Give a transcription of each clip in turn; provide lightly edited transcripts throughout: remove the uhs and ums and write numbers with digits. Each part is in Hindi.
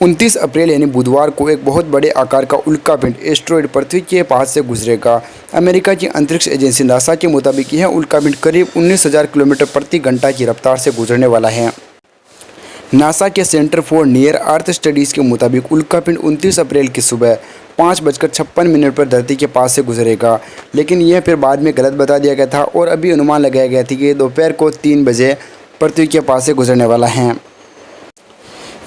29 अप्रैल यानी बुधवार को एक बहुत बड़े आकार का उल्कापिंड एस्टेरॉयड पृथ्वी के पास से गुजरेगा। अमेरिका की अंतरिक्ष एजेंसी नासा के मुताबिक यह उल्कापिंड करीब 19,000 किलोमीटर प्रति घंटा की रफ्तार से गुजरने वाला है। नासा के centre for near earth studies के मुताबिक उल्कापिंड 29 अप्रैल की सुबह 5:56 पर धरती के पास से गुजरेगा, लेकिन यह फिर बाद में गलत बता दिया गया था और अभी अनुमान लगाया गया था कि दोपहर को 3 बजे पृथ्वी के पास से गुजरने वाला है।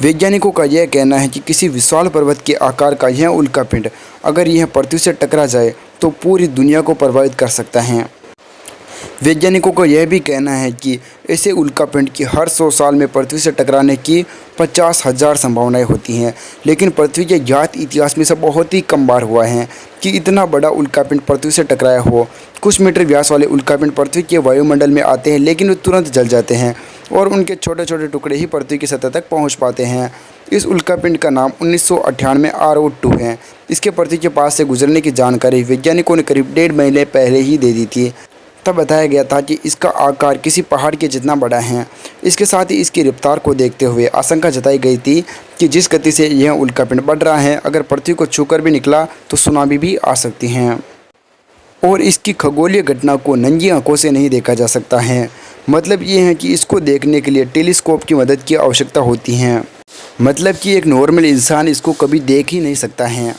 वैज्ञानिकों का यह कहना है कि किसी विशाल पर्वत के आकार का यह उल्कापिंड अगर यह पृथ्वी से टकरा जाए तो पूरी दुनिया को प्रभावित कर सकता है। वैज्ञानिकों को यह भी कहना है कि ऐसे उल्कापिंड की हर 100 साल में पृथ्वी से टकराने की 50,000 संभावनाएं होती हैं, लेकिन पृथ्वी के ज्ञात इतिहास में सब बहुत ही कम बार हुआ है कि इतना बड़ा उल्कापिंड पृथ्वी से टकराया हो। कुछ मीटर व्यास वाले उल्कापिंड पृथ्वी के वायुमंडल में आते हैं, लेकिन वे तुरंत जल जाते हैं और उनके छोटे छोटे टुकड़े ही पृथ्वी की सतह तक पहुंच पाते हैं। इस उल्कापिंड का नाम 1998 में RO2 है। इसके पृथ्वी के पास से गुजरने की जानकारी वैज्ञानिकों ने करीब 1.5 महीने पहले ही दे दी थी। तब बताया गया था कि इसका आकार किसी पहाड़ के जितना बड़ा है। इसके साथ ही इसकी रफ्तार को देखते हुए आशंका जताई गई थी कि जिस गति से यह उल्कापिंड बढ़ रहा है, अगर पृथ्वी को छूकर भी निकला तो सुनामी भी आ सकती हैं और इसकी खगोलीय घटना को नंगी आंखों से नहीं देखा जा सकता है। मतलब ये है कि इसको देखने के लिए टेलीस्कोप की मदद की आवश्यकता होती है। मतलब कि एक नॉर्मल इंसान इसको कभी देख ही नहीं सकता है।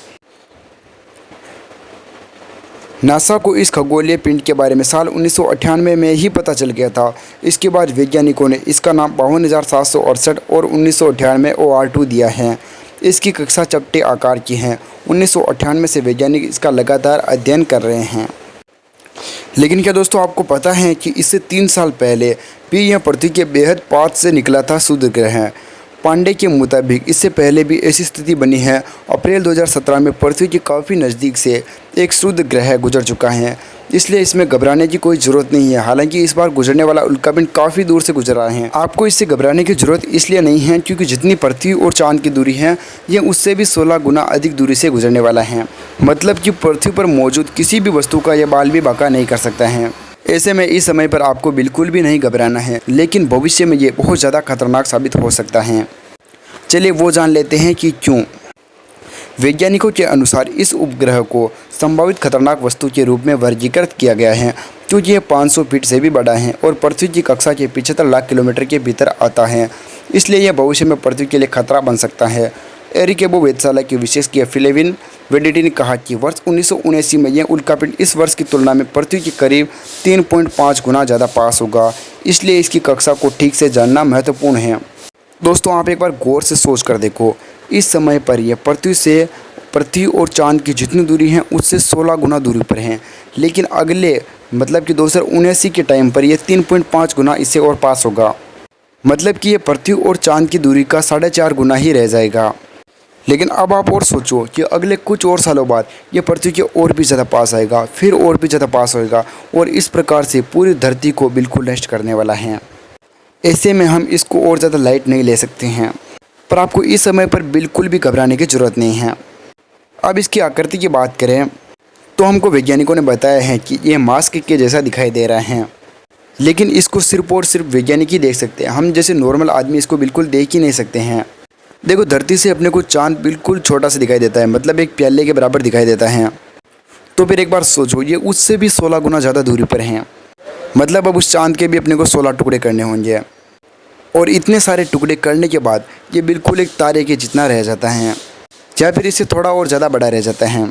नासा को इस खगोलीय पिंड के बारे में साल 1998 में ही पता चल गया था। इसके बाद वैज्ञानिकों ने इसका नाम 52,768 और 1998 में OR2 दिया है। इसकी कक्षा चपटे आकार की है। 1998 से वैज्ञानिक इसका लगातार अध्ययन कर रहे हैं। लेकिन क्या दोस्तों आपको पता है कि इससे 3 साल पहले भी यह पृथ्वी के बेहद पास से निकला था शुद्ध ग्रह। पांडे के मुताबिक इससे पहले भी ऐसी स्थिति बनी है। अप्रैल 2017 में पृथ्वी के काफ़ी नज़दीक से एक शुद्ध ग्रह गुजर चुका है, इसलिए इसमें घबराने की कोई ज़रूरत नहीं है। हालांकि इस बार गुजरने वाला उल्कापिंड काफ़ी दूर से गुजर रहा है। आपको इससे घबराने की ज़रूरत इसलिए नहीं है क्योंकि जितनी पृथ्वी और चांद की दूरी है, यह उससे भी 16 गुना अधिक दूरी से गुजरने वाला है। मतलब कि पृथ्वी पर मौजूद किसी भी वस्तु का यह बाल भी बांका नहीं कर सकता है। ऐसे में इस समय पर आपको बिल्कुल भी नहीं घबराना है, लेकिन भविष्य में ये बहुत ज़्यादा खतरनाक साबित हो सकता है। चलिए वो जान लेते हैं कि क्यों। वैज्ञानिकों के अनुसार इस उपग्रह को संभावित खतरनाक वस्तु के रूप में वर्गीकृत किया गया है क्योंकि यह 500 फीट से भी बड़ा है और पृथ्वी की कक्षा के 75 लाख किलोमीटर के भीतर आता है। इसलिए यह भविष्य में पृथ्वी के लिए खतरा बन सकता है। एरिकेबो वेधशाला के विशेषज्ञ फिलेविन वेडेटी ने कहा कि वर्ष 1979 में यह उल्कापिंड इस वर्ष की तुलना में पृथ्वी के करीब 3.5 गुना ज़्यादा पास होगा। इसलिए इसकी कक्षा को ठीक से जानना महत्वपूर्ण है। दोस्तों आप एक बार गौर से सोच कर देखो, इस समय पर यह पृथ्वी और चांद की जितनी दूरी है उससे 16 गुना दूरी पर है, लेकिन अगले मतलब कि 2079 के टाइम पर यह 3.5 गुना इससे और पास होगा। मतलब कि यह पृथ्वी और चांद की दूरी का 4.5 गुना ही रह जाएगा। लेकिन अब आप और सोचो कि अगले कुछ और सालों बाद यह पृथ्वी के और भी ज़्यादा पास आएगा, फिर और भी ज़्यादा पास होएगा और इस प्रकार से पूरी धरती को बिल्कुल नष्ट करने वाला है। ऐसे में हम इसको और ज़्यादा लाइट नहीं ले सकते हैं, पर आपको इस समय पर बिल्कुल भी घबराने की ज़रूरत नहीं है। अब इसकी आकृति की बात करें तो हमको वैज्ञानिकों ने बताया है कि यह मास्क के जैसा दिखाई दे रहा है, लेकिन इसको सिर्फ और सिर्फ वैज्ञानिक ही देख सकते हैं। हम जैसे नॉर्मल आदमी इसको बिल्कुल देख ही नहीं सकते हैं। देखो धरती से अपने को चाँद बिल्कुल छोटा सा दिखाई देता है, मतलब एक प्याले के बराबर दिखाई देता है। तो फिर एक बार सोचो, ये उससे भी 16 गुना ज़्यादा दूरी पर हैं। मतलब अब उस चाँद के भी अपने को 16 टुकड़े करने होंगे और इतने सारे टुकड़े करने के बाद ये बिल्कुल एक तारे के जितना रह जाता है या फिर इससे थोड़ा और ज़्यादा बड़ा रह जाता है।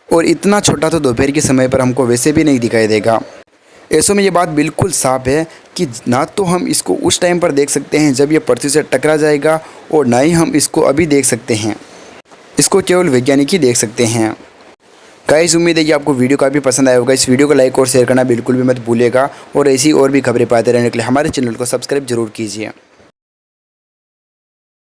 और इतना छोटा तो दोपहर के समय पर हमको वैसे भी नहीं दिखाई देगा। ऐसों में ये बात बिल्कुल साफ है कि ना तो हम इसको उस टाइम पर देख सकते हैं जब ये पृथ्वी से टकरा जाएगा और ना ही हम इसको अभी देख सकते हैं। इसको केवल वैज्ञानिक ही देख सकते हैं। गाइस उम्मीद है कि आपको वीडियो काफ़ी पसंद आया होगा। इस वीडियो को लाइक और शेयर करना बिल्कुल भी मत भूलिएगा और ऐसी और भी खबरें पाते रहने के लिए हमारे चैनल को सब्सक्राइब जरूर कीजिए।